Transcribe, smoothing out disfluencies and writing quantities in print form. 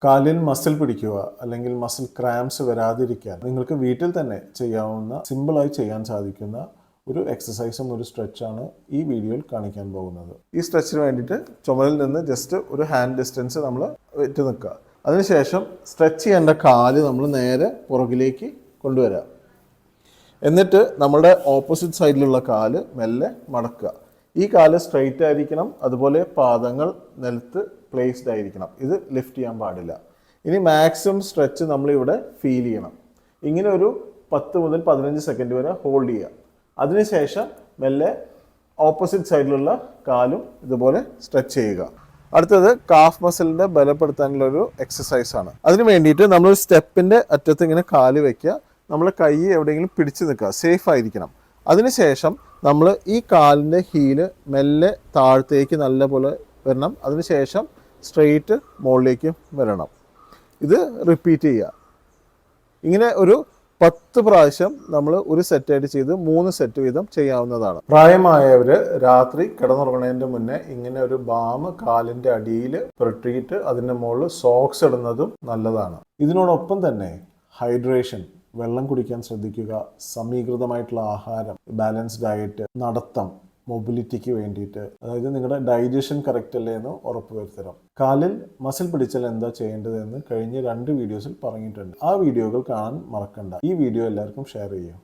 കാലിൽ മസിൽ പിടിക്കുക അല്ലെങ്കിൽ മസിൽ ക്രാംസ് വരാതിരിക്കാൻ നിങ്ങൾക്ക് വീട്ടിൽ തന്നെ ചെയ്യാവുന്ന സിമ്പിളായി ചെയ്യാൻ സാധിക്കുന്ന ഒരു എക്സസൈസും ഒരു സ്ട്രെച്ചാണ് ഈ വീഡിയോയിൽ കാണിക്കാൻ പോകുന്നത്. ഈ സ്ട്രെച്ചിന് വേണ്ടിയിട്ട് ചുമലിൽ നിന്ന് ജസ്റ്റ് ഒരു ഹാൻഡ് ഡിസ്റ്റൻസ് നമ്മൾ വെച്ച് നിൽക്കുക. അതിനുശേഷം സ്ട്രെച്ച് ചെയ്യേണ്ട കാല് നമ്മൾ നേരെ പുറകിലേക്ക് കൊണ്ടുവരിക. എന്നിട്ട് നമ്മുടെ ഓപ്പോസിറ്റ് സൈഡിലുള്ള കാല് മെല്ലെ മടക്കുക. ഈ കാല് സ്ട്രെയിറ്റ് ആയിരിക്കണം, അതുപോലെ പാദങ്ങൾ നിലത്ത് പ്ലേസ്ഡ് ആയിരിക്കണം. ഇത് ലിഫ്റ്റ് ചെയ്യാൻ പാടില്ല. ഇനി മാക്സിമം സ്ട്രെച്ച് നമ്മളിവിടെ ഫീൽ ചെയ്യണം. ഇങ്ങനെ ഒരു 10 മുതൽ 15 സെക്കൻഡ് വരെ ഹോൾഡ് ചെയ്യുക. അതിനുശേഷം മെല്ലെ ഓപ്പോസിറ്റ് സൈഡിലുള്ള കാലും ഇതുപോലെ സ്ട്രെച്ച് ചെയ്യുക. അടുത്തത് കാഫ് മസിലിൻ്റെ ബലപ്പെടുത്താനുള്ളൊരു എക്സസൈസാണ്. അതിന് വേണ്ടിയിട്ട് നമ്മൾ സ്റ്റെപ്പിൻ്റെ അറ്റത്ത് ഇങ്ങനെ കാല് വയ്ക്കുക. നമ്മൾ കൈ എവിടെയെങ്കിലും പിടിച്ച് നിൽക്കുക, സേഫ് ആയിരിക്കണം. അതിനുശേഷം നമ്മൾ ഈ കാലിൻ്റെ ഹീല് മെല്ലെ താഴത്തേക്ക് നല്ലപോലെ വരണം. അതിനുശേഷം സ്ട്രെയിറ്റ് മുകളിലേക്ക് വരണം. ഇത് റിപ്പീറ്റ് ചെയ്യുക. ഇങ്ങനെ ഒരു 10 പ്രാവശ്യം നമ്മൾ ഒരു സെറ്റായിട്ട് ചെയ്ത് 3 സെറ്റ് വീതം ചെയ്യാവുന്നതാണ്. പ്രായമായവർ രാത്രി കിടന്നുറങ്ങുന്നതിൻ്റെ മുന്നേ ഇങ്ങനെ ഒരു ബാം കാലിൻ്റെ അടിയിൽ പുരട്ടിയിട്ട് അതിൻ്റെ മുകളിൽ സോക്സ് ഇടുന്നതും നല്ലതാണ്. ഇതിനോടൊപ്പം തന്നെ ഹൈഡ്രേഷൻ, വെള്ളം കുടിക്കാൻ ശ്രദ്ധിക്കുക, സമീകൃതമായിട്ടുള്ള ആഹാരം, ബാലൻസ്ഡ് ഡയറ്റ്, നടത്തം, മൊബിലിറ്റിക്ക് വേണ്ടിയിട്ട്, അതായത് നിങ്ങളുടെ ഡൈജഷൻ കറക്റ്റ് അല്ലേ എന്ന് ഉറപ്പുവരുത്തണം. കാലിൽ മസിൽ പിടിച്ചാൽ എന്താ ചെയ്യേണ്ടതെന്ന് കഴിഞ്ഞ 2 വീഡിയോസിൽ പറഞ്ഞിട്ടുണ്ട്. ആ വീഡിയോകൾ കാണാൻ മറക്കണ്ട. ഈ വീഡിയോ എല്ലാവർക്കും ഷെയർ ചെയ്യുക.